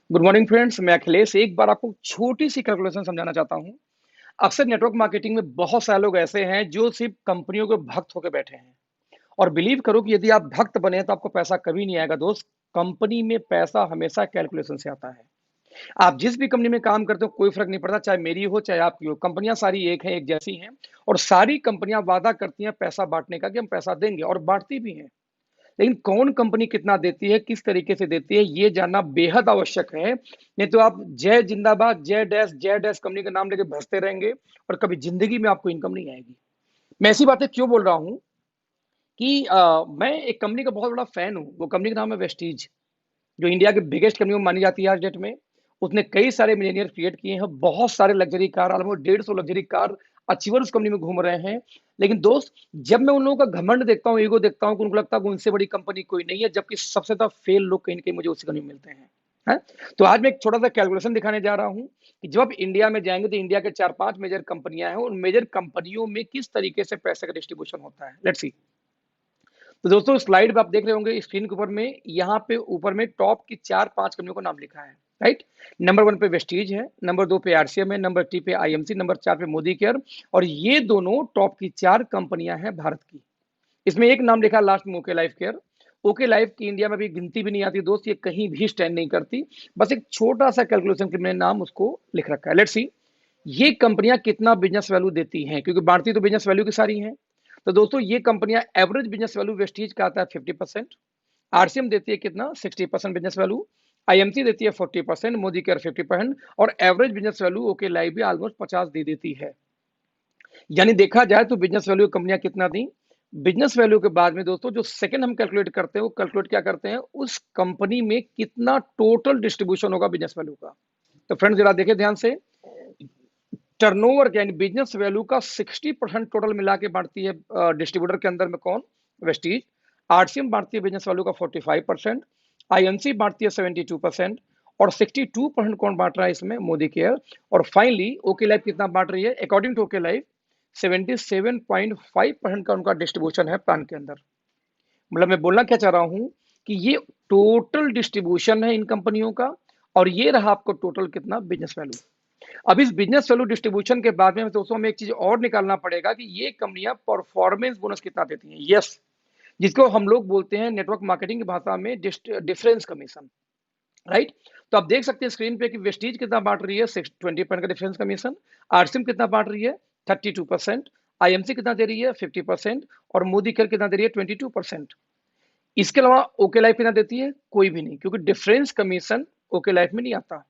Good morning friends, मैं अखिलेश एक बार आपको छोटी सी कैलकुलेशन समझाना चाहता हूं। अक्सर नेटवर्क मार्केटिंग में बहुत सारे लोग ऐसे हैं जो सिर्फ कंपनियों के भक्त होकर बैठे हैं। और बिलीव करो कि यदि आप भक्त बने तो आपको पैसा कभी नहीं आएगा दोस्त। कंपनी में पैसा हमेशा कैलकुलेशन से आता है। आप जिस भी कंपनी में काम करते हो कोई फर्क नहीं पड़ता, चाहे मेरी हो चाहे आपकी हो, कंपनियां सारी एक हैं, एक जैसी हैं। और सारी कंपनियां वादा करती हैं पैसा बांटने का कि हम पैसा देंगे, और बांटती भी हैं। लेकिन कौन कंपनी कितना देती है, किस तरीके से देती है, ये जानना बेहद आवश्यक है। नहीं तो आप जय जिंदाबाद, जय डैश कंपनी का नाम लेके भसते रहेंगे और कभी जिंदगी में आपको इनकम नहीं आएगी। मैं ऐसी बातें क्यों बोल रहा हूं कि मैं एक कंपनी का बहुत बड़ा फैन हूं। वो कंपनी का नाम है वेस्टीज, जो इंडिया के बिगेस्ट कंपनी में मानी जाती है आज डेट में। उसने कई सारे मिलीनियर क्रिएट किए हैं, बहुत सारे luxury car, almost 150 luxury car achiever उस कंपनी में घूम रहे हैं। लेकिन दोस्त, जब मैं उन लोगों का घमंड देखता हूँ, ईगो देखता हूँ, उनको लगता है कि उनसे बड़ी कंपनी कोई नहीं है, जबकि सबसे ज्यादा फेल लोग कहीं ना कहीं मुझे उसी कंपनी में मिलते हैं। है? तो आज मैं एक छोटा सा कैलकुलेशन दिखाने जा रहा हूँ कि जब आप इंडिया में जाएंगे तो इंडिया के 4-5 मेजर कंपनियां हैं, उन मेजर कंपनियों में किस तरीके से पैसे का डिस्ट्रीब्यूशन होता है। Let's see. तो दोस्तों, स्लाइड पे आप देख रहे होंगे स्क्रीन के ऊपर में, यहाँ पे ऊपर में टॉप की 4-5 कंपनियों का नाम लिखा है। राइट। नंबर 1 पे वेस्टीज है, नंबर 2 पे आरसीएम है, नंबर 3 पे आईएमसी, नंबर 4 पे मोदी केयर। और ये दोनों टॉप की 4 कंपनियां हैं भारत की। इसमें एक नाम लिखा लास्ट में, okay life care. Okay life की इंडिया में भी गिनती भी नहीं आती दोस्त, ये कहीं भी स्टैंड नहीं करती। बस एक छोटा सा कैलकुलेशन के मैंने नाम उसको लिख रखा है। लेट्स सी, ये कंपनियां कितना बिजनेस वैल्यू देती हैं, क्योंकि भारतीय तो बिजनेस वैल्यू की सारी हैं। तो दोस्तों, ये कंपनियां एवरेज बिजनेस वैल्यू वेस्टीज का आता है 50%, आरसीएम देती है कितना 60% बिजनेस वैल्यू, आईएमसी देती है 40%, मोदी केयर 50%, और average business value okay life भी ऑलमोस्ट 50 दे देती है। यानी देखा जाए तो बिजनेस वैल्यू कंपनियां कितना दी। बिजनेस वैल्यू के बाद में दोस्तों जो सेकंड हम कैलकुलेट करते हैं, वो कैलकुलेट क्या करते हैं, उस कंपनी में कितना टोटल डिस्ट्रीब्यूशन होगा बिजनेस वैल्यू का। तो फ्रेंड्स, जरा देखिए ध्यान से। टर्नओवर यानी बिजनेस वैल्यू का 60% टोटल मिला के बांटती है डिस्ट्रीब्यूटर के अंदर में कौन, वेस्टीज। आरसीएम बांटती है बिजनेस वैल्यू का 45%, आईएनसी बांटती है 72%, और 62% कौन बांट रहा है इसमें, मोदी केयर। और फाइनली ओके लाइफ कितना बांट रही है, अकॉर्डिंग टू ओके लाइफ 77.5% का उनका डिस्ट्रीब्यूशन है प्लान के अंदर। मतलब मैं बोलना क्या चाह रहा हूं कि ये टोटल डिस्ट्रीब्यूशन है इन कंपनियों का, और ये रहा आपको टोटल कितना बिजनेस वैल्यू। अब इस बिजनेस वैल्यू डिस्ट्रीब्यूशन के बाद में दोस्तों हमें एक चीज और निकालना पड़ेगा कि ये कंपनियां परफॉर्मेंस बोनस कितना देती हैं। यस, जिसको हम लोग बोलते हैं नेटवर्क मार्केटिंग की भाषा में डिफरेंस कमीशन। राइट। तो आप देख सकते हैं स्क्रीन पे कि वेस्टीज कितना बांट रही है, 20% का डिफरेंस कमीशन। आरसीएम कितना बांट रही है, 32%। आईएमसी कितना दे रही है, 50%। और मोदी केयर कितना दे रही है, 22%। इसके अलावा ओके लाइफ कितना देती है, कोई भी नहीं, क्योंकि डिफरेंस कमीशन ओके लाइफ में नहीं आता।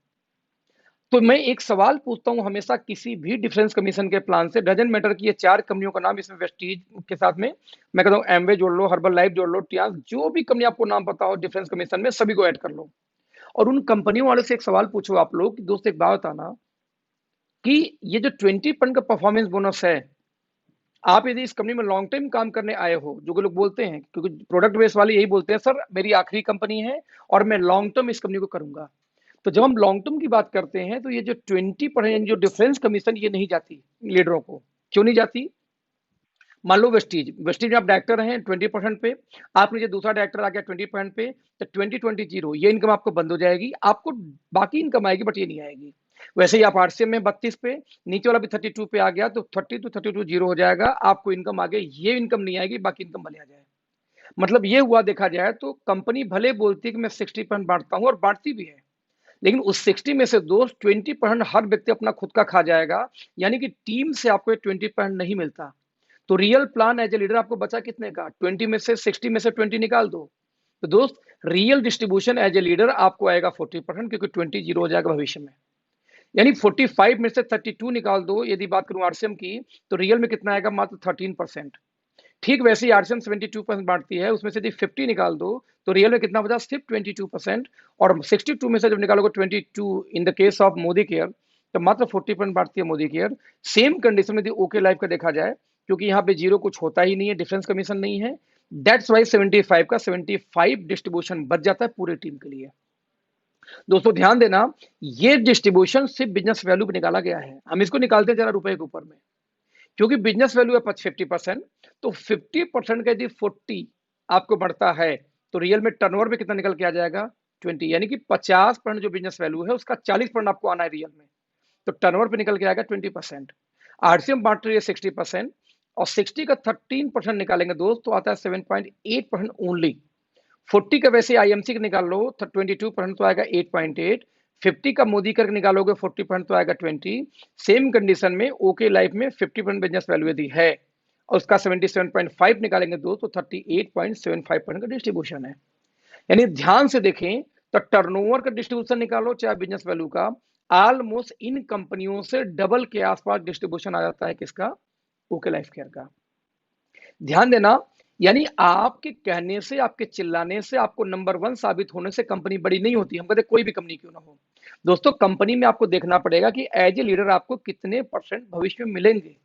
तो मैं एक सवाल पूछता हूं हमेशा किसी भी डिफरेंस कमीशन के प्लान से, डजेंट मैटर कि ये 4 कंपनियों का नाम इसमें वेस्टीज के साथ में, मैं कहता हूं एमवे जोड़ लो, हर्बल लाइफ जोड़ लो, टियास, जो भी कंपनी आपको नाम पता हो डिफरेंस कमीशन में, सभी को ऐड कर लो। और उन कंपनियों वाले से एक सवाल पूछो आप लोग कि दोस्त एक बात बताना कि ये जो 20% का परफॉर्मेंस बोनस है, आप यदि इस कंपनी में लॉन्ग टाइम काम करने आए हो, जो लोग बोलते हैं, क्योंकि प्रोडक्ट बेस वाले यही बोलते हैं, सर मेरी आखिरी कंपनी है और मैं लॉन्ग टर्म इस कंपनी को करूंगा। तो जब हम लॉन्ग टर्म की बात करते हैं तो ये जो 20% जो डिफरेंस कमीशन, ये नहीं जाती लीडरों को। क्यों नहीं जाती? मान लो वेस्टीज वेस्टीज में आप डायरेक्टर हैं 20% पे, आप नीचे दूसरा डायरेक्टर आ गया 20% पे, तो 20-20 ये इनकम आपको बंद हो जाएगी, आपको बाकी इनकम आएगी बट ये नहीं आएगी। वैसे ही आप आरसीएम में 32 पे, नीचे वाला भी 32 पे आ गया, तो 30 to 32 जीरो हो जाएगा, आपको इनकम आ गई, ये इनकम नहीं आएगी, बाकी इनकम भले आ जाए। मतलब ये हुआ, देखा जाए तो कंपनी भले बोलती है कि मैं 60% बांटता हूँ, और बांटती भी है, लेकिन उस 60 में से दोस्त 20% हर व्यक्ति अपना खुद का खा जाएगा। यानी कि टीम से आपको 20% नहीं मिलता। तो real plan as a leader आपको बचा कितने का, 20 में से 60 में से 20 निकाल दो। तो दोस्त, real distribution as a leader आपको आएगा 40%, क्योंकि 20 जीरो हो जाएगा भविष्य में। यानी 45 में से 32 निकाल दो, यदि बात करूं आरसीएम की, तो रियल में कितना आएगा, मात्र 13%। ठीक वैसे ही आरसीएम 72% बांटती है, उसमें से यदि 50 निकाल दो तो रियल में कितना बचा, सिर्फ 22%। और 62 में से जब निकालोगे 22 in the case of Modi care, तो मात्र 40% बांटती है मोदी केयर। सेम कंडीशन में यदि ओके लाइफ का देखा जाए, क्योंकि यहाँ पे जीरो कुछ होता ही नहीं है, डिफरेंस कमीशन नहीं है, दैट्स वाई 75 का 75 डिस्ट्रीब्यूशन बच जाता है पूरी टीम के लिए। दोस्तों ध्यान देना, ये डिस्ट्रीब्यूशन सिर्फ बिजनेस वैल्यू पे निकाला गया है, हम इसको निकालते हैं जरा रुपए के ऊपर में। क्योंकि बिजनेस वैल्यू है 50%, तो 50% का यदि 40 आपको बढ़ता है, तो रियल में टर्नओवर में कितना निकल के आ जाएगा, 20, यानी कि 50% जो बिजनेस वैल्यू है उसका 40% आपको आना है रियल में, तो टर्नओवर पे निकल के आएगा 20%। आरसीएम बांट रही है 60%, और 60 का 13% निकालेंगे दोस्त तो आता है 7.8% ओनली। 40 का वैसे आईएमसी का निकाल लो तो 22% तो आएगा 8.8। 50 का मोदी करके निकालोगे 40% तो आएगा 20। सेम कंडीशन में ओके लाइफ में 50% बिजनेस वैल्यू यदि है और उसका 77.5 निकालेंगे दोस्त तो 38.75% का डिस्ट्रीब्यूशन है। यानी ध्यान से देखें तो टर्नओवर का डिस्ट्रीब्यूशन निकालो चाहे बिजनेस वैल्यू का, ऑलमोस्ट इन कंपनियों से डबल के आसपास डिस्ट्रीब्यूशन आ जाता है किसका, ओके लाइफ केयर का। ध्यान देना, यानी आपके कहने से आपके चिल्लाने से आपको नंबर 1 साबित होने से कंपनी बड़ी नहीं होती। हम कहते कोई भी कंपनी क्यों ना हो दोस्तों, कंपनी में आपको देखना पड़ेगा कि एज ए लीडर आपको कितने % भविष्य में मिलेंगे।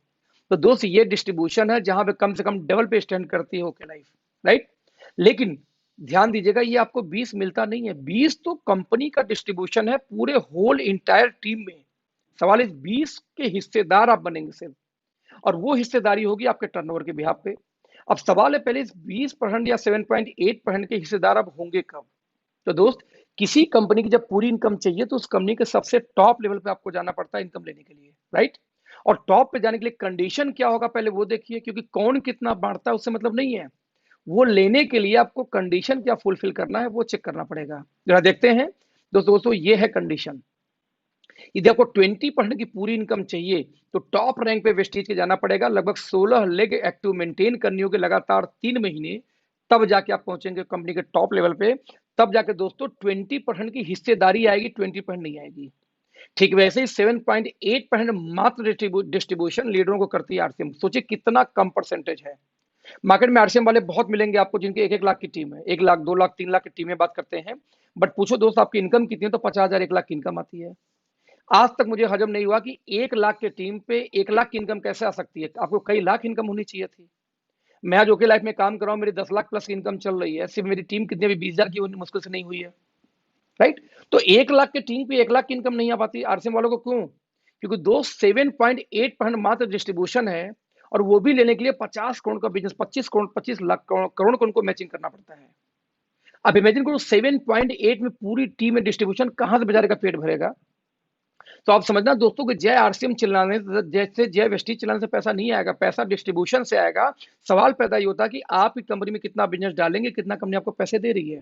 तो दोस्त ये डिस्ट्रीब्यूशन है जहां पे कम से कम डबल पे स्टैंड करती है ओके लाइफ, राइट। लेकिन ध्यान दीजिएगा ये आपको 20 मिलता नहीं है, 20 तो कंपनी का डिस्ट्रीब्यूशन है पूरे होल इंटायर टीम में। सवाल इस 20 के हिस्सेदार आप बनेंगे सिर्फ, और वो हिस्सेदारी होगी आपके टर्नओवर के बिहाफ पे। अब सवाल है पहले इस 20% या 7.8% के हिस्सेदार अब होंगे कब। तो दोस्त किसी कंपनी की जब पूरी इनकम चाहिए तो उस कंपनी के सबसे टॉप लेवल पे आपको जाना पड़ता है इनकम लेने के लिए, राइट। और टॉप पे जाने के लिए कंडीशन क्या होगा पहले वो देखिए, क्योंकि कौन कितना बांटता है उससे मतलब नहीं है, वो लेने के लिए आपको कंडीशन क्या फुलफिल करना है वो चेक करना पड़ेगा। जरा देखते हैं दोस्तों ये है कंडीशन। यदि आपको 20% की पूरी इनकम चाहिए तो टॉप रैंक पे वेस्टीज के जाना पड़ेगा, लगभग 16 लेग एक्टिव मेंटेन करनी होगी लगातार 3 महीने, तब जाके आप पहुंचेंगे कंपनी के टॉप लेवल पे। तब जाके दोस्तों 20% की हिस्सेदारी आएगी, 20% नहीं आएगी। ठीक वैसे ही 7.8% मात्र डिस्ट्रीब्यूशन लीडरों को करती है आरसीएम। सोचिए कितना कम परसेंटेज है। मार्केट में आरसीएम वाले बहुत मिलेंगे आपको जिनके 1-1 लाख की टीम है, 1 लाख 2 लाख 3 लाख की टीमें बात करते हैं, बट पूछो दोस्त आपकी इनकम कितनी है तो 50,000 1 लाख की इनकम आती है। आज तक मुझे हजम नहीं हुआ कि 1 लाख के टीम पे 1 लाख की इनकम कैसे आ सकती है। आपको कई लाख इनकम होनी चाहिए थी। मैं आज ओके लाइफ में काम कर रहा हूं, मेरी 10 लाख प्लस की इनकम चल रही है, सिर्फ मेरी टीम कितने भी 20,000 की होनी मुश्किल से नहीं हुई है, राइट। तो 1 लाख के टीम पे 1 लाख की इनकम नहीं आ पाती आरसीएम वालों को, क्यों? क्योंकि दोस्त 7.8% मात्र डिस्ट्रीब्यूशन है, और वो भी लेने के लिए 50 करोड़ का बिजनेस, 25 करोड़ 25 लाख करोड़ को उनको मैचिंग करना पड़ता है। अब इमेजिन करो 7.8 में पूरी टीम में डिस्ट्रीब्यूशन कहां से बेचारे का पेट भरेगा। तो आप समझना दोस्तों कि जय आरसीएम चिल्लाने जैसे जय वेस्टीज चिल्लाने से पैसा नहीं आएगा, पैसा डिस्ट्रीब्यूशन से आएगा। सवाल पैदा ये होता है कि आप की कंपनी में कितना बिजनेस डालेंगे, कितना कंपनी आपको पैसे दे रही है।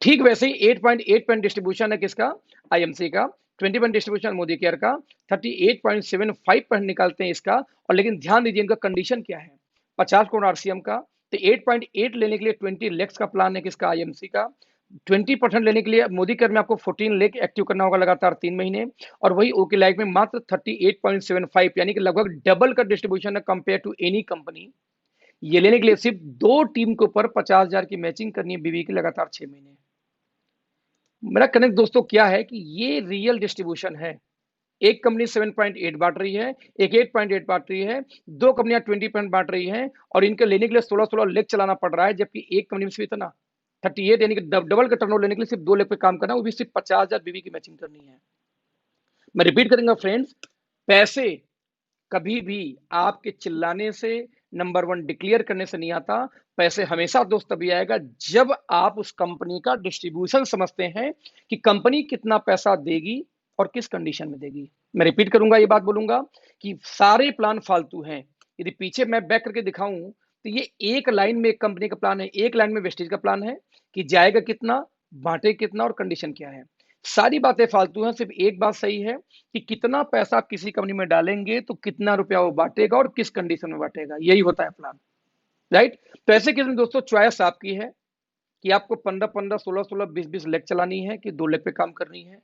ठीक वैसे ही 8.8% डिस्ट्रीब्यूशन है किसका, आईएमसी का, 20% डिस्ट्रीब्यूशन मोदी केयर का, 38.75% निकालते हैं इसका। और लेकिन ध्यान दीजिए इनका कंडीशन क्या है, 50 करोड़ आरसीएम का, तो 8.8 लेने के लिए 20 लाख का प्लान है किसका, आईएमसी का। 20% लेने के लिए मोदी केयर में आपको 14 लाख एक्टिव करना होगा लगातार 3 महीने, और वही ओके लाइफ में मात्र 38.75, यानी कि लगभग डबल का डिस्ट्रीब्यूशन है कंपेयर टू एनी कंपनी। ये लेने के लिए सिर्फ 2 टीम के ऊपर 50,000 की मैचिंग करनी है बीवी की लगातार 6 महीने। मेरा कनेक्ट दोस्तों क्या है कि ये रियल डिस्ट्रीब्यूशन है। एक कंपनी 7.8 बांट रही है, एक 8.8 बांट रही है, 2 कंपनियां 20% बांट रही हैं, और इनके लेने के लिए 16-16 लेग चलाना पड़ रहा है, जबकि एक कंपनी में सिर्फ इतना 38, यानी कि डबल का टर्नओवर लेने के लिए सिर्फ 2 लेग पे काम करना है, वो भी सिर्फ 50,000 बीवी की मैचिंग करनी है। मैं रिपीट करूंगा फ्रेंड्स, पैसे कभी भी आपके चिल्लाने से, नंबर 1 डिक्लेयर करने से नहीं आता। पैसे हमेशा दोस्त तभी आएगा जब आप उस कंपनी का डिस्ट्रीब्यूशन समझते हैं कि कंपनी कितना पैसा देगी और किस कंडीशन में देगी। मैं रिपीट करूंगा, ये बात बोलूंगा कि सारे प्लान फालतू हैं। यदि पीछे मैं बैक करके दिखाऊं तो ये एक लाइन में एक कंपनी का प्लान है, एक लाइन में वेस्टेज का प्लान है कि जाएगा कितना, बांटे कितना और कंडीशन क्या है। सारी बातें फालतू हैं, सिर्फ एक बात सही है कि कितना पैसा आप किसी कंपनी में डालेंगे तो कितना रुपया वो बांटेगा और किस कंडीशन में बांटेगा, यही होता है प्लान, राइट। तो ऐसे केस में दोस्तों चॉइस आपकी है कि आपको 15-15, 16-16, 20-20 लेग चलानी है कि 2 लेग पे काम करनी है।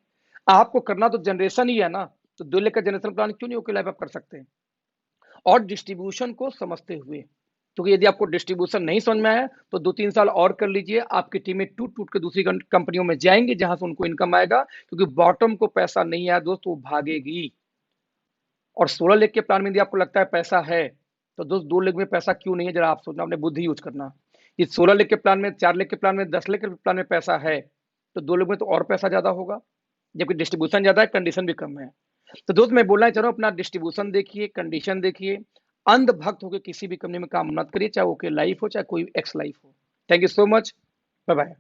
आपको करना तो जनरेशन ही है ना, तो 2 लेग का जनरेशन प्लान क्यों नहीं ओके लाइफ आप कर सकते हैं, और डिस्ट्रीब्यूशन को समझते हुए। क्योंकि यदि आपको डिस्ट्रीब्यूशन नहीं समझ में आया तो 2-3 साल और कर लीजिए, आपकी टीमें टूट टूट के दूसरी कंपनियों में जाएंगी जहां से उनको इनकम आएगा, क्योंकि बॉटम को पैसा नहीं आया दोस्त वो भागेगी। और 16 लेग के प्लान में यदि आपको लगता है पैसा है तो दोस्त 2 लेग में पैसा क्यों नहीं है, जरा आप सोचना, अपने बुद्धि यूज करना। इस 16 लेग के प्लान में, 4 लेग के प्लान में, 10 लेग के प्लान में पैसा है तो 2 लेग में तो और पैसा ज्यादा होगा, जबकि डिस्ट्रीब्यूशन ज्यादा है, कंडीशन भी कम है। तो दोस्त मैं बोलना चाह रहा हूँ अपना डिस्ट्रीब्यूशन देखिए, कंडीशन देखिए, अंधभक्त होकर किसी भी कंपनी में काम मत करिए, चाहे ओके लाइफ हो चाहे कोई एक्स लाइफ हो। Thank you so much, bye bye.